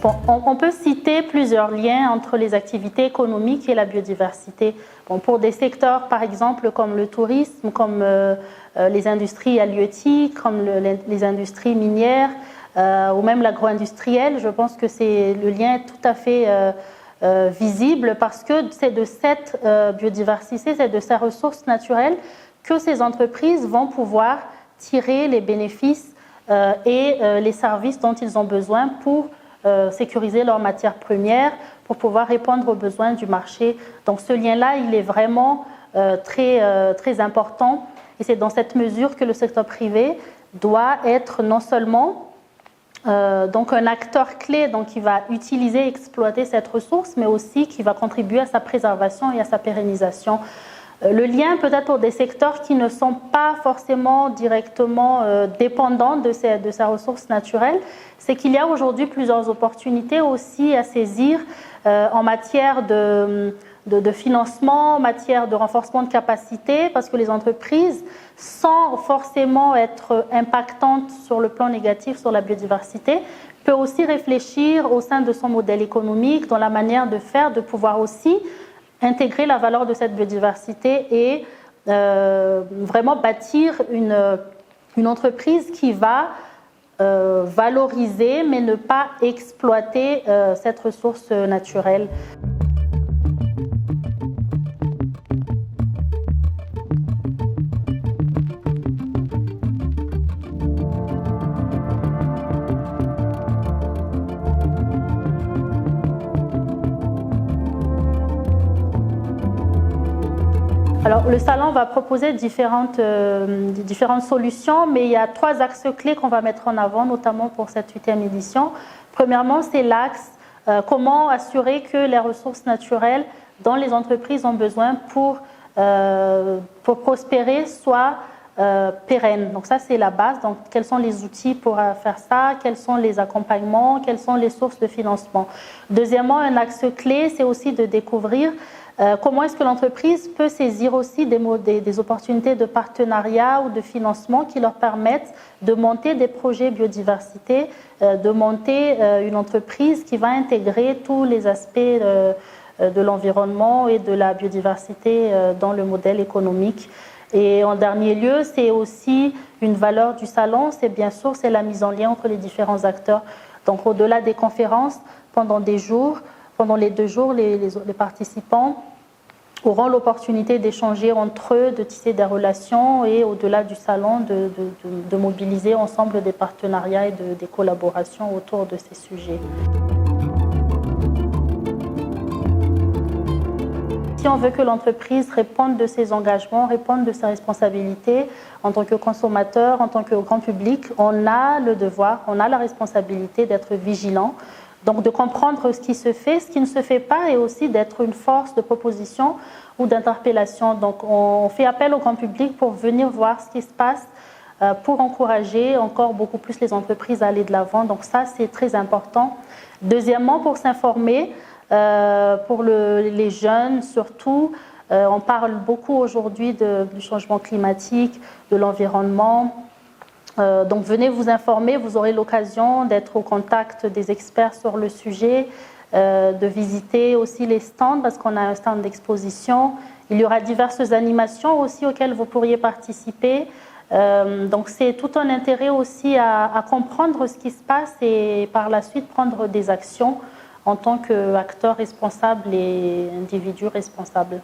Bon, on peut citer plusieurs liens entre les activités économiques et la biodiversité. Bon, pour des secteurs, par exemple, comme le tourisme, comme les industries halieutiques, comme les industries minières, ou même l'agro-industriel, je pense que le lien est tout à fait visible parce que c'est de cette biodiversité, c'est de ces ressources naturelles que ces entreprises vont pouvoir tirer les bénéfices et les services dont ils ont besoin pour sécuriser leurs matières premières, pour pouvoir répondre aux besoins du marché. Donc ce lien-là, il est vraiment très important et c'est dans cette mesure que le secteur privé doit être non seulement donc un acteur clé donc qui va utiliser et exploiter cette ressource, mais aussi qui va contribuer à sa préservation et à sa pérennisation. Le lien peut-être pour des secteurs qui ne sont pas forcément directement dépendants de ces ressources naturelles, c'est qu'il y a aujourd'hui plusieurs opportunités aussi à saisir en matière de financement, en matière de renforcement de capacité, parce que les entreprises, sans forcément être impactantes sur le plan négatif sur la biodiversité, peuvent aussi réfléchir au sein de son modèle économique, dans la manière de faire, de pouvoir aussi intégrer la valeur de cette biodiversité et vraiment bâtir une entreprise qui va valoriser mais ne pas exploiter cette ressource naturelle. Alors, le salon va proposer différentes solutions, mais il y a 3 axes clés qu'on va mettre en avant, notamment pour cette 8e édition. Premièrement, c'est l'axe comment assurer que les ressources naturelles dont les entreprises ont besoin pour prospérer soient pérennes. Donc ça, c'est la base. Donc, quels sont les outils pour faire ça? Quels sont les accompagnements? Quelles sont les sources de financement? Deuxièmement, un axe clé, c'est aussi de découvrir comment est-ce que l'entreprise peut saisir aussi des opportunités de partenariat ou de financement qui leur permettent de monter des projets biodiversité, de monter une entreprise qui va intégrer tous les aspects de l'environnement et de la biodiversité dans le modèle économique. Et en dernier lieu, c'est aussi une valeur du salon, c'est bien sûr c'est la mise en lien entre les différents acteurs. Donc au-delà des conférences, pendant les 2 jours, les participants auront l'opportunité d'échanger entre eux, de tisser des relations et au-delà du salon, de mobiliser ensemble des partenariats et des collaborations autour de ces sujets. Si on veut que l'entreprise réponde de ses engagements, réponde de ses responsabilités en tant que consommateur, en tant que grand public, on a le devoir, on a la responsabilité d'être vigilant. Donc de comprendre ce qui se fait, ce qui ne se fait pas et aussi d'être une force de proposition ou d'interpellation. Donc on fait appel au grand public pour venir voir ce qui se passe, pour encourager encore beaucoup plus les entreprises à aller de l'avant. Donc ça, c'est très important. Deuxièmement, pour s'informer, pour les jeunes surtout, on parle beaucoup aujourd'hui du changement climatique, de l'environnement. Donc venez vous informer, vous aurez l'occasion d'être au contact des experts sur le sujet, de visiter aussi les stands parce qu'on a un stand d'exposition. Il y aura diverses animations aussi auxquelles vous pourriez participer. Donc c'est tout un intérêt aussi à comprendre ce qui se passe et par la suite prendre des actions en tant qu'acteur responsable et individu responsable.